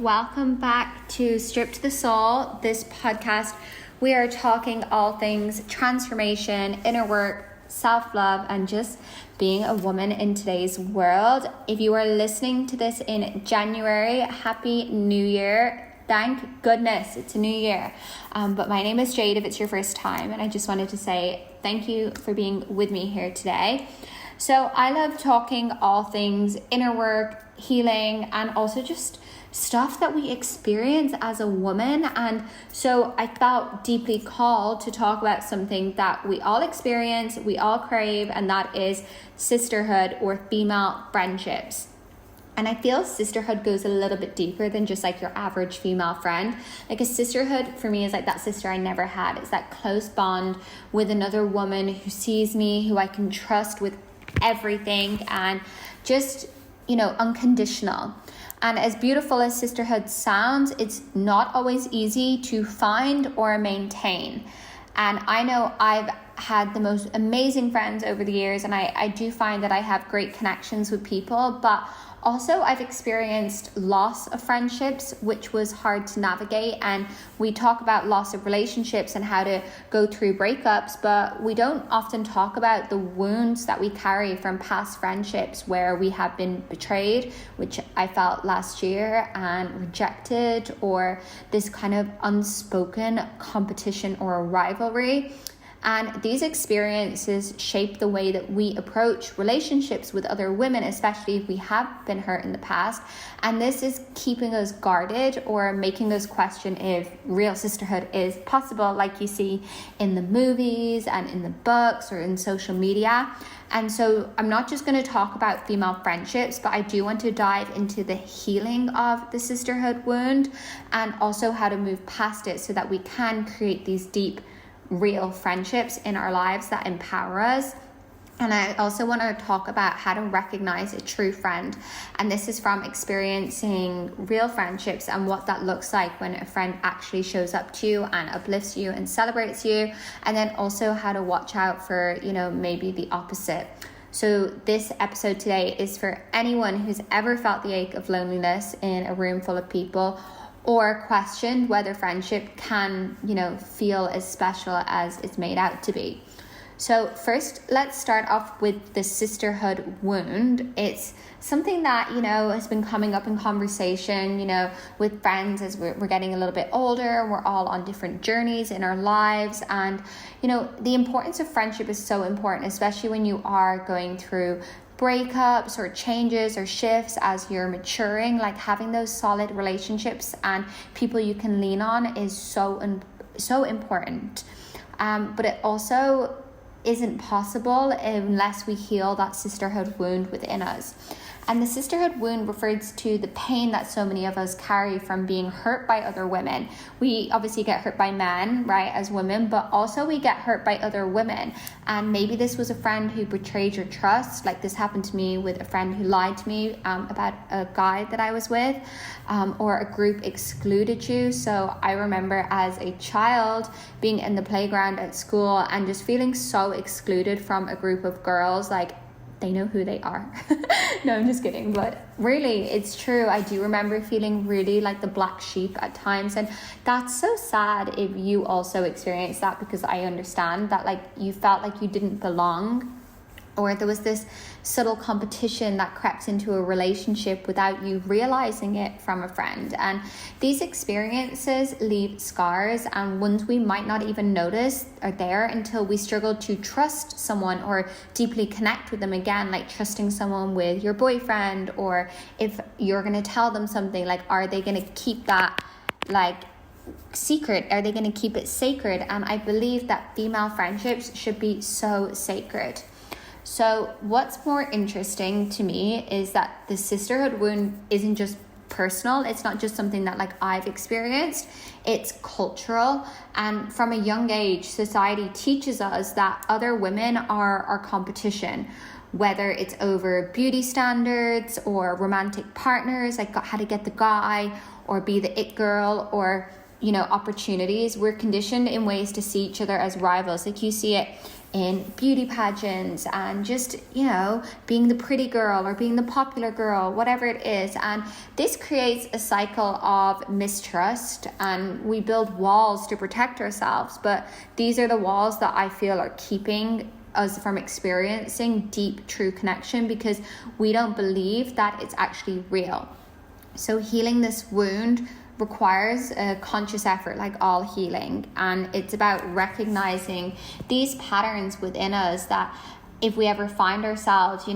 welcome back to Strip to the Soul. This podcast, we are talking all things transformation, inner work, self-love, and just being a woman in today's world. If you are listening to this in January, Happy New Year. Thank goodness it's a new year. But my name is Jade if it's your first time, and I just wanted to say thank you for being with me here today. So I love talking all things inner work, healing, and also just stuff that we experience as a woman. And so I felt deeply called to talk about something that we all experience, we all crave, and that is sisterhood or female friendships. And I feel sisterhood goes a little bit deeper than just like your average female friend. Like a sisterhood for me is like that sister I never had. It's that close bond with another woman who sees me, who I can trust with everything, and just, unconditional. And as beautiful as sisterhood sounds, it's not always easy to find or maintain. And I know I've had the most amazing friends over the years, and I do find that I have great connections with people, but also I've experienced loss of friendships, which was hard to navigate. And we talk about loss of relationships and how to go through breakups, but we don't often talk about the wounds that we carry from past friendships where we have been betrayed, which I felt last year, and rejected, or this kind of unspoken competition or a rivalry. And these experiences shape the way that we approach relationships with other women, especially if we have been hurt in the past. And this is keeping us guarded or making us question if real sisterhood is possible, like you see in the movies and in the books or in social media. And so I'm not just going to talk about female friendships, but I do want to dive into the healing of the sisterhood wound and also how to move past it so that we can create these deep, real friendships in our lives that empower us. And I also want to talk about how to recognize a true friend. And this is from experiencing real friendships and what that looks like when a friend actually shows up to you and uplifts you and celebrates you. And then also how to watch out for, maybe the opposite. So this episode today is for anyone who's ever felt the ache of loneliness in a room full of people, or questioned whether friendship can, feel as special as it's made out to be. So first, let's start off with the sisterhood wound. It's something that, has been coming up in conversation, with friends as we're getting a little bit older. We're all on different journeys in our lives. And, the importance of friendship is so important, especially when you are going through breakups or changes or shifts as you're maturing. Like having those solid relationships and people you can lean on is so important. But it also isn't possible unless we heal that sisterhood wound within us. And the sisterhood wound refers to the pain that so many of us carry from being hurt by other women. We obviously get hurt by men, right, as women, but also we get hurt by other women. And maybe this was a friend who betrayed your trust. Like this happened to me with a friend who lied to me about a guy that I was with, or a group excluded you. So I remember as a child being in the playground at school and just feeling so excluded from a group of girls, like they know who they are. No, I'm just kidding. But really, it's true. I do remember feeling really like the black sheep at times. And that's so sad if you also experience that, because I understand that like you felt like you didn't belong, or there was this subtle competition that crept into a relationship without you realizing it from a friend. And these experiences leave scars, and ones we might not even notice are there until we struggle to trust someone or deeply connect with them again, like trusting someone with your boyfriend, or if you're going to tell them something, like are they going to keep that like secret? Are they going to keep it sacred? And I believe that female friendships should be so sacred. So what's more interesting to me is that the sisterhood wound isn't just personal. It's not just something that like I've experienced. It's cultural. And from a young age, society teaches us that other women are our competition, whether it's over beauty standards or romantic partners, like how to get the guy or be the it girl, or opportunities. We're conditioned in ways to see each other as rivals. Like you see it in beauty pageants and just, being the pretty girl or being the popular girl, whatever it is. And this creates a cycle of mistrust, and we build walls to protect ourselves. But these are the walls that I feel are keeping us from experiencing deep, true connection, because we don't believe that it's actually real. So healing this wound requires a conscious effort, like all healing, and it's about recognizing these patterns within us, that if we ever find ourselves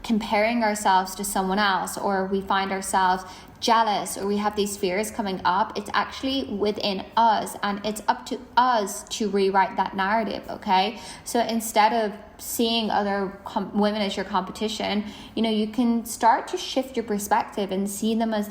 comparing ourselves to someone else, or we find ourselves jealous, or we have these fears coming up, it's actually within us, and it's up to us to rewrite that narrative. Okay, so instead of seeing other women as your competition, you can start to shift your perspective and see them as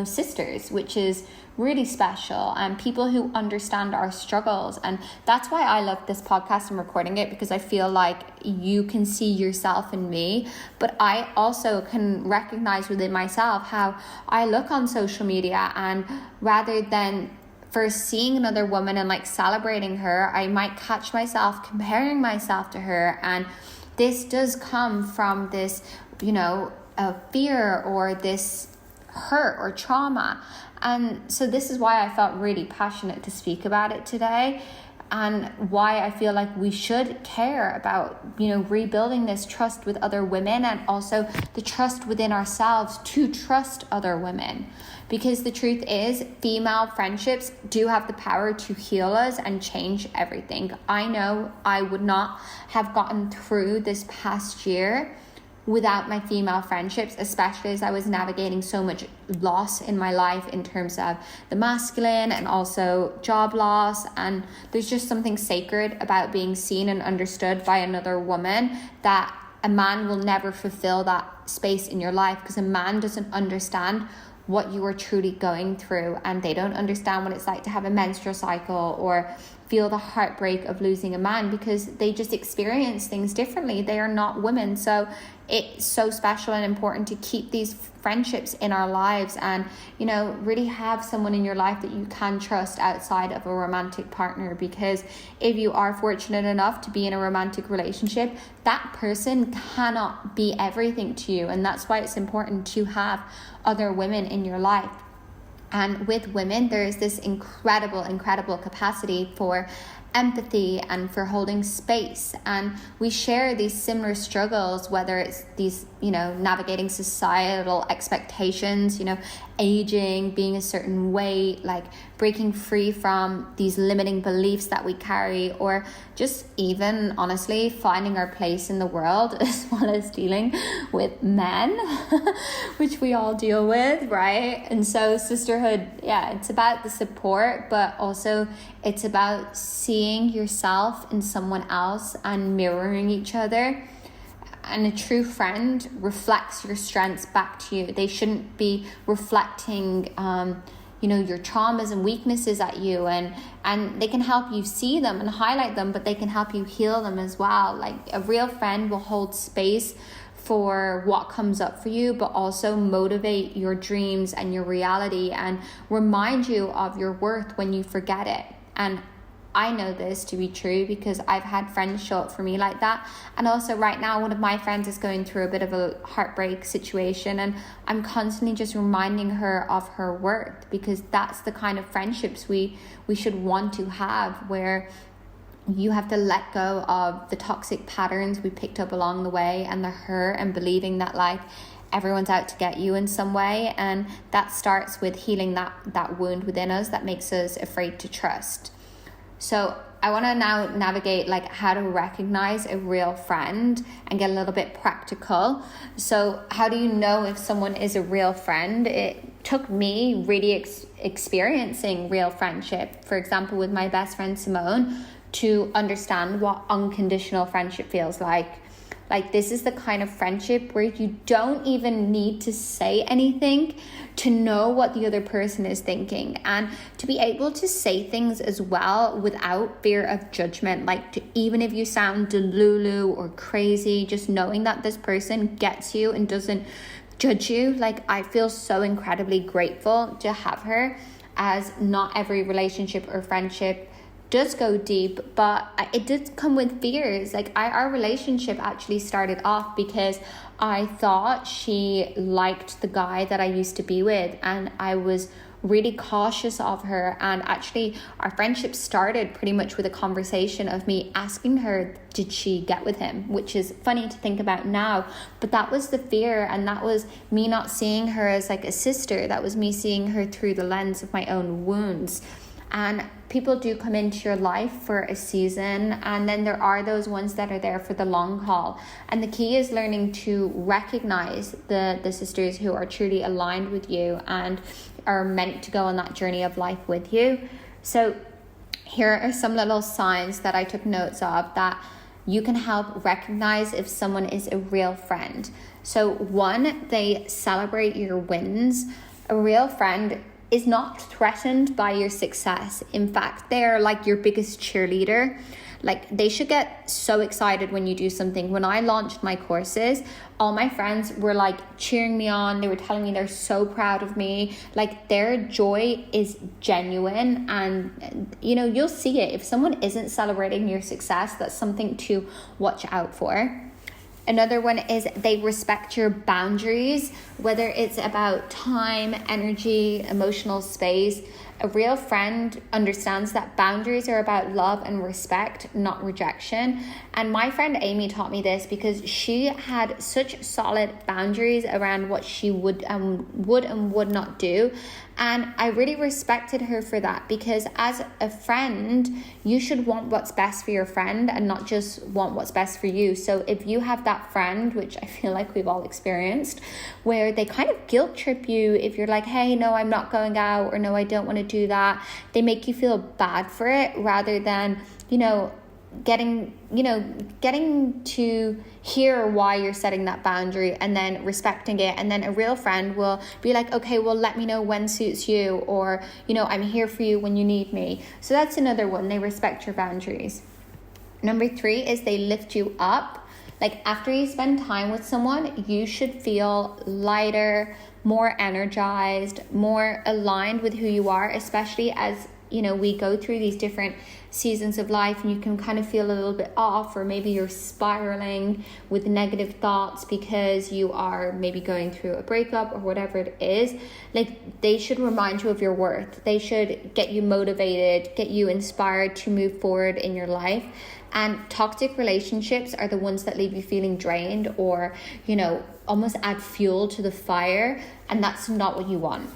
sisters, which is really special, and people who understand our struggles. And that's why I love this podcast and recording it, because I feel like you can see yourself in me, but I also can recognize within myself how I look on social media, and rather than first seeing another woman and celebrating her, I might catch myself comparing myself to her. And this does come from this a fear or this hurt or trauma. And so this is why I felt really passionate to speak about it today, and why I feel like we should care about rebuilding this trust with other women, and also the trust within ourselves to trust other women. Because the truth is, female friendships do have the power to heal us and change everything. I know I would not have gotten through this past year without my female friendships, especially as I was navigating so much loss in my life in terms of the masculine and also job loss. And there's just something sacred about being seen and understood by another woman, that a man will never fulfill that space in your life, because a man doesn't understand what you are truly going through, and they don't understand what it's like to have a menstrual cycle or feel the heartbreak of losing a man, because they just experience things differently. They are not women. So it's so special and important to keep these friendships in our lives, and really have someone in your life that you can trust outside of a romantic partner. Because if you are fortunate enough to be in a romantic relationship, that person cannot be everything to you, and that's why it's important to have other women in your life. And with women, there is this incredible capacity for empathy and for holding space, and we share these similar struggles, whether it's these navigating societal expectations, aging, being a certain way, breaking free from these limiting beliefs that we carry, or just even honestly finding our place in the world, as well as dealing with men which we all deal with, right? And so sisterhood, it's about the support, but also it's about seeing yourself in someone else and mirroring each other. And a true friend reflects your strengths back to you. They shouldn't be reflecting your traumas and weaknesses at you, and they can help you see them and highlight them, but they can help you heal them as well. A real friend will hold space for what comes up for you, but also motivate your dreams and your reality, and remind you of your worth when you forget it. And I know this to be true because I've had friends show up for me like that. And also right now, one of my friends is going through a bit of a heartbreak situation, and I'm constantly just reminding her of her worth, because that's the kind of friendships we should want to have, where you have to let go of the toxic patterns we picked up along the way, and the hurt, and believing that everyone's out to get you in some way. And that starts with healing that wound within us that makes us afraid to trust. So I want to now navigate how to recognize a real friend and get a little bit practical. So how do you know if someone is a real friend? It took me really experiencing real friendship, for example, with my best friend Simone, to understand what unconditional friendship feels like. This is the kind of friendship where you don't even need to say anything to know what the other person is thinking, and to be able to say things as well without fear of judgment. Even if you sound delulu or crazy, just knowing that this person gets you and doesn't judge you. I feel so incredibly grateful to have her, as not every relationship or friendship does go deep, but it did come with fears. Like our relationship actually started off because I thought she liked the guy that I used to be with, and I was really cautious of her. And actually our friendship started pretty much with a conversation of me asking her, did she get with him? Which is funny to think about now, but that was the fear, and that was me not seeing her as like a sister. That was me seeing her through the lens of my own wounds. And people do come into your life for a season, and then there are those ones that are there for the long haul. And the key is learning to recognize the sisters who are truly aligned with you and are meant to go on that journey of life with you. So here are some little signs that I took notes of that you can help recognize if someone is a real friend. So 1, they celebrate your wins. A real friend is not threatened by your success. In fact, they're like your biggest cheerleader. Like, they should get so excited when you do something. When I launched my courses, all my friends were like cheering me on. They were telling me they're so proud of me. Like, their joy is genuine, and you'll see it. If someone isn't celebrating your success, that's something to watch out for. Another one is they respect your boundaries, whether it's about time, energy, emotional space. A real friend understands that boundaries are about love and respect, not rejection. And my friend Amy taught me this because she had such solid boundaries around what she would and would not do. And I really respected her for that, because as a friend, you should want what's best for your friend and not just want what's best for you. So if you have that friend, which I feel like we've all experienced, where they kind of guilt trip you if you're like, hey, no, I'm not going out, or no, I don't want to do that. They make you feel bad for it rather than, getting to hear why you're setting that boundary and then respecting it. And then a real friend will be like, okay, well, let me know when suits you, or I'm here for you when you need me. So that's another one. They respect your boundaries. Number 3 is they lift you up. Like, after you spend time with someone, you should feel lighter, more energized, more aligned with who you are, especially as we go through these different seasons of life, and you can kind of feel a little bit off, or maybe you're spiraling with negative thoughts because you are maybe going through a breakup or whatever it is. Like, they should remind you of your worth. They should get you motivated, get you inspired to move forward in your life. And toxic relationships are the ones that leave you feeling drained, or almost add fuel to the fire, and that's not what you want.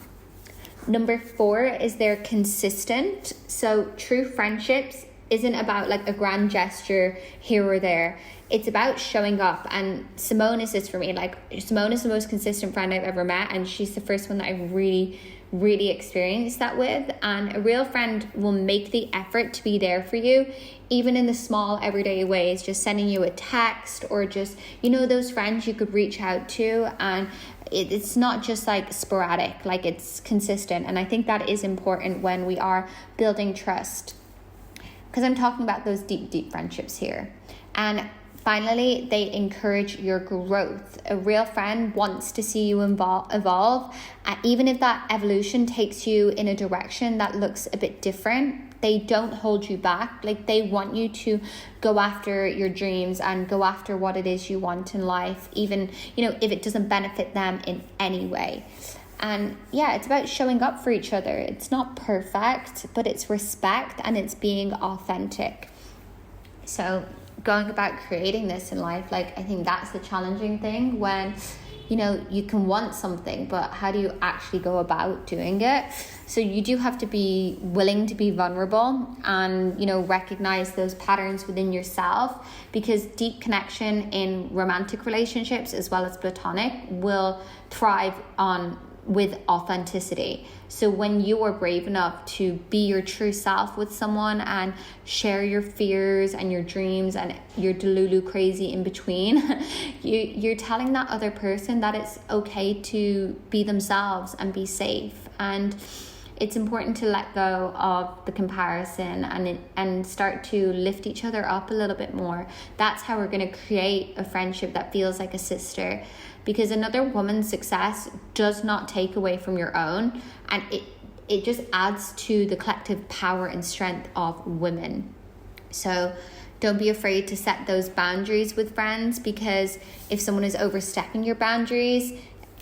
Number 4 is they're consistent. So true friendships isn't about like a grand gesture here or there. It's about showing up. And Simone is this for me. Like, Simone is the most consistent friend I've ever met, and she's the first one that I've really experienced that with. And a real friend will make the effort to be there for you, even in the small everyday ways, just sending you a text, or just those friends you could reach out to, and it's not just like sporadic, like it's consistent. And I think that is important when we are building trust, because I'm talking about those deep friendships here. And finally, they encourage your growth. A real friend wants to see you evolve, even if that evolution takes you in a direction that looks a bit different. They don't hold you back. Like, they want you to go after your dreams and go after what it is you want in life, even if it doesn't benefit them in any way. And yeah, it's about showing up for each other. It's not perfect, but it's respect, and it's being authentic. So going about creating this in life, like, I think that's the challenging thing, when you can want something, but how do you actually go about doing it? So you do have to be willing to be vulnerable and recognize those patterns within yourself, because deep connection in romantic relationships as well as platonic will thrive with authenticity. So when you are brave enough to be your true self with someone and share your fears and your dreams and your delulu crazy in between, you're telling that other person that it's okay to be themselves and be safe. And it's important to let go of the comparison and start to lift each other up a little bit more. That's how we're going to create a friendship that feels like a sister, because another woman's success does not take away from your own, and it just adds to the collective power and strength of women. So don't be afraid to set those boundaries with friends, because if someone is overstepping your boundaries,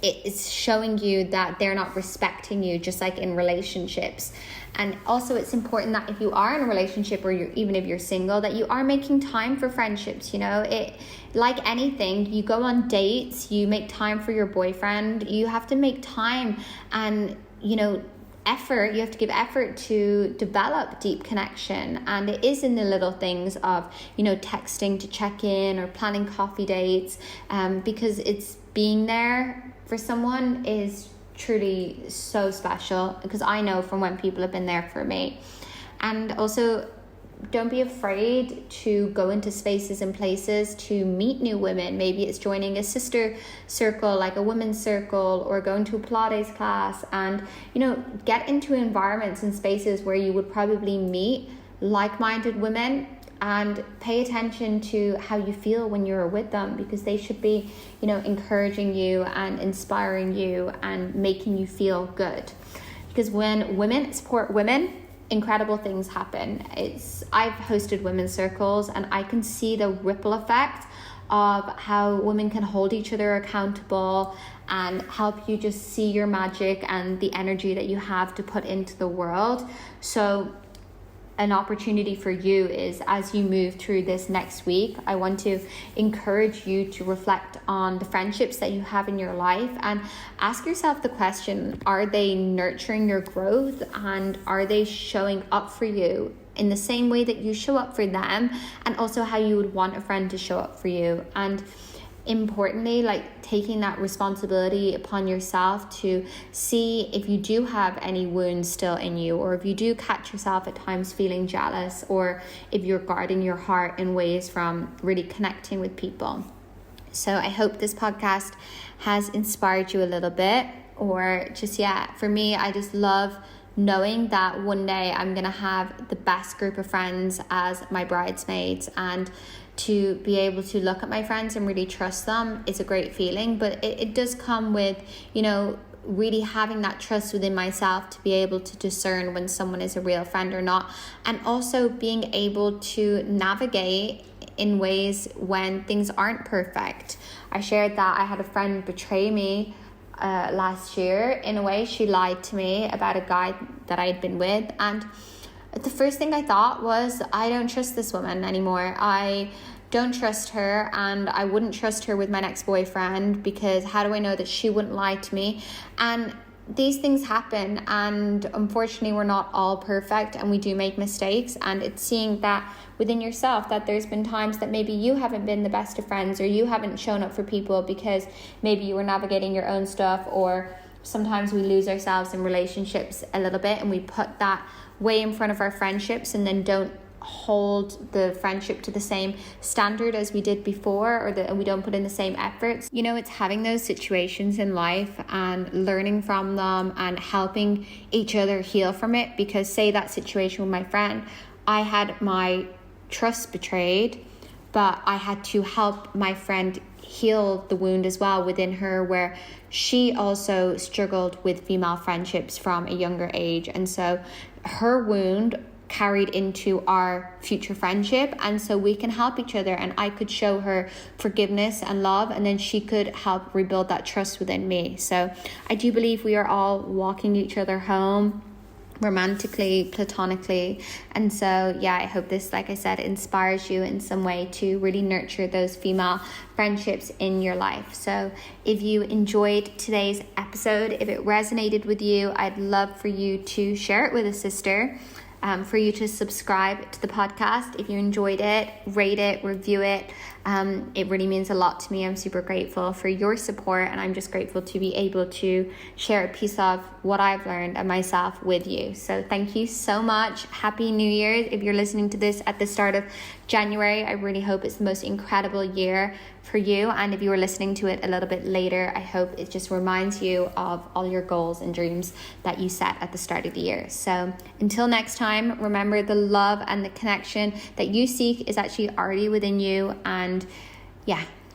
it's showing you that they're not respecting you, just like in relationships. And also it's important that if you are in a relationship, or even if you're single, that you are making time for friendships. It, like anything, you go on dates, you make time for your boyfriend, you have to make time and, effort. You have to give effort to develop deep connection. And it is in the little things of, texting to check in or planning coffee dates, because it's being there for someone is truly so special, because I know from when people have been there for me. And also, don't be afraid to go into spaces and places to meet new women. Maybe it's joining a sister circle, like a women's circle, or going to a Pilates class, and get into environments and spaces where you would probably meet like-minded women, and pay attention to how you feel when you're with them, because they should be, encouraging you and inspiring you and making you feel good. Because when women support women, incredible things happen. I've hosted women's circles, and I can see the ripple effect of how women can hold each other accountable and help you just see your magic and the energy that you have to put into the world. So an opportunity for you is, as you move through this next week, I want to encourage you to reflect on the friendships that you have in your life and ask yourself the question, are they nurturing your growth, and are they showing up for you in the same way that you show up for them, and also how you would want a friend to show up for you? And importantly, taking that responsibility upon yourself to see if you do have any wounds still in you, or if you do catch yourself at times feeling jealous, or if you're guarding your heart in ways from really connecting with people. So I hope this podcast has inspired you a little bit, or just, for me, I just love knowing that one day I'm gonna have the best group of friends as my bridesmaids, and to be able to look at my friends and really trust them is a great feeling. But it does come with, really having that trust within myself to be able to discern when someone is a real friend or not, and also being able to navigate in ways when things aren't perfect. I shared that I had a friend betray me last year. In a way, she lied to me about a guy that I had been with, and the first thing I thought was, I don't trust this woman anymore. I don't trust her, and I wouldn't trust her with my next boyfriend, because how do I know that she wouldn't lie to me? And these things happen, and unfortunately we're not all perfect, and we do make mistakes. And it's seeing that within yourself, that there's been times that maybe you haven't been the best of friends, or you haven't shown up for people because maybe you were navigating your own stuff, or sometimes we lose ourselves in relationships a little bit, and we put that way in front of our friendships, and then don't hold the friendship to the same standard as we did before, and we don't put in the same efforts. It's having those situations in life and learning from them and helping each other heal from it. Because say that situation with my friend, I had my trust betrayed, but I had to help my friend heal the wound as well within her, where she also struggled with female friendships from a younger age, and so her wound carried into our future friendship, and so we can help each other, and I could show her forgiveness and love, and then she could help rebuild that trust within me. So I do believe we are all walking each other home, romantically, platonically. And so I hope this, like I said, inspires you in some way to really nurture those female friendships in your life. So if you enjoyed today's episode, if it resonated with you, I'd love for you to share it with a sister, for you to subscribe to the podcast. If you enjoyed it, rate it, review it. It really means a lot to me. I'm super grateful for your support, and I'm just grateful to be able to share a piece of what I've learned and myself with you. So thank you so much. Happy New Year. If you're listening to this at the start of January, I really hope it's the most incredible year for you. And if you were listening to it a little bit later, I hope it just reminds you of all your goals and dreams that you set at the start of the year. So until next time, remember the love and the connection that you seek is actually already within you. And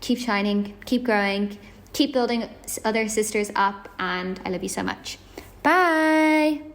keep shining, keep growing, keep building other sisters up. And I love you so much. Bye.